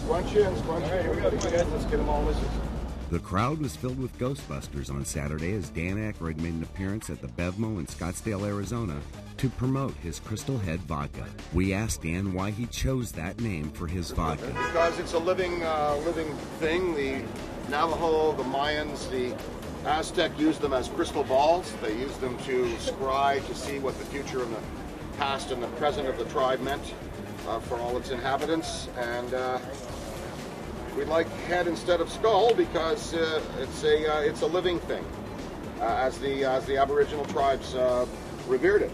Scrunch in, scrunch in. Everybody, let's get them all listened. The crowd was filled with Ghostbusters on Saturday as Dan Aykroyd made an appearance at the BevMo in Scottsdale, Arizona to promote his Crystal Head Vodka. We asked Dan why he chose that name for his vodka. Because it's a living thing. The Navajo, the Mayans, the Aztec used them as crystal balls. They used them to scry, to see what the future and the past and the present of the tribe meant for all its inhabitants. And we like head instead of skull because it's a living thing, as the Aboriginal tribes revered it.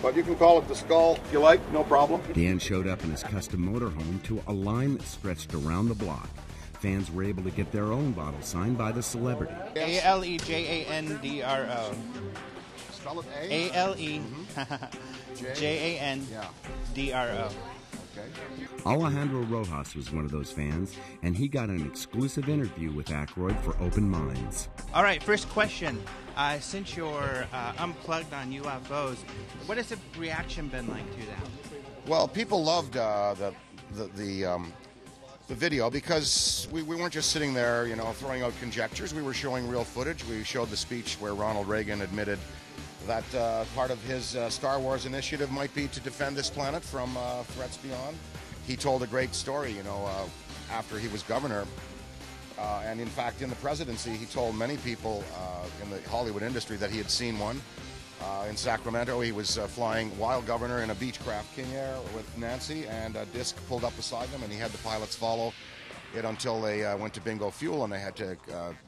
But you can call it the skull if you like, no problem. Dan showed up in his custom motorhome to a line that stretched around the block. Fans were able to get their own bottle signed by the celebrity. A-L-E-J-A-N-D-R-O. Spell it A? A-L-E-J-A-N-D-R-O. Okay. Alejandro Rojas was one of those fans, and he got an exclusive interview with Aykroyd for Open Minds. All right, first question. Since you're unplugged on UFOs, what has the reaction been like to that? Well, people loved the video because we weren't just sitting there, you know, throwing out conjectures. We were showing real footage. We showed the speech where Ronald Reagan admitted that part of his Star Wars initiative might be to defend this planet from threats beyond. He told a great story, you know, after he was governor. And in fact, in the presidency, he told many people in the Hollywood industry that he had seen one. In Sacramento, he was flying while governor in a Beechcraft King Air with Nancy, and a disc pulled up beside them, and he had the pilots follow it until they went to Bingo Fuel, and they had to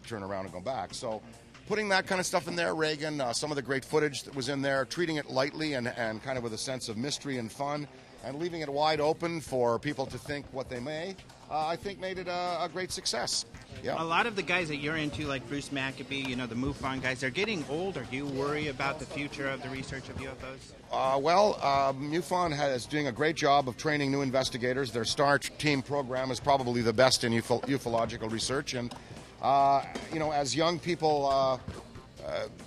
turn around and go back. So putting that kind of stuff in there, Reagan, some of the great footage that was in there, treating it lightly and kind of with a sense of mystery and fun, and leaving it wide open for people to think what they may, I think made it a great success. Yeah. A lot of the guys that you're into, like Bruce Maccabee, you know, the MUFON guys, they're getting older. Do you worry about the future of the research of UFOs? MUFON is doing a great job of training new investigators. Their STAR team program is probably the best in ufological research. And, you know, as young people,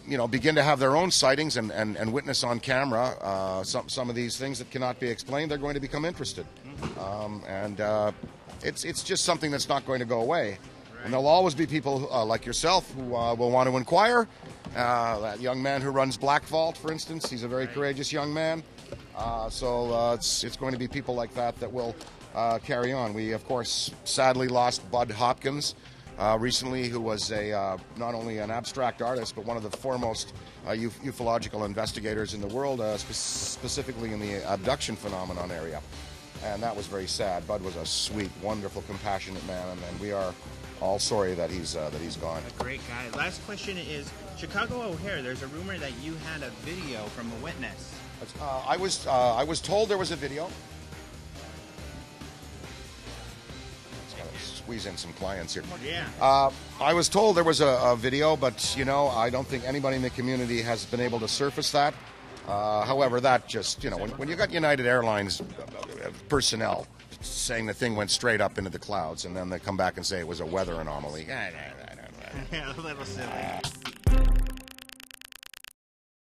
you know, begin to have their own sightings and witness on camera some of these things that cannot be explained, they're going to become interested. It's just something that's not going to go away. And there'll always be people like yourself who will want to inquire. That young man who runs Black Vault, for instance, he's a very courageous young man. So it's going to be people like that that will carry on. We, of course, sadly lost Bud Hopkins recently, who was not only an abstract artist, but one of the foremost ufological investigators in the world, specifically in the abduction phenomenon area. And that was very sad. Bud was a sweet, wonderful, compassionate man, and we are all sorry that he's gone. A great guy. Last question is, Chicago O'Hare, there's a rumor that you had a video from a witness. I was told there was a video. Just gotta squeeze in some clients here. Yeah. I was told there was a video, but, you know, I don't think anybody in the community has been able to surface that. However, that just, you know, when you got United Airlines personnel saying the thing went straight up into the clouds, and then they come back and say it was a weather anomaly. Yeah, a little silly.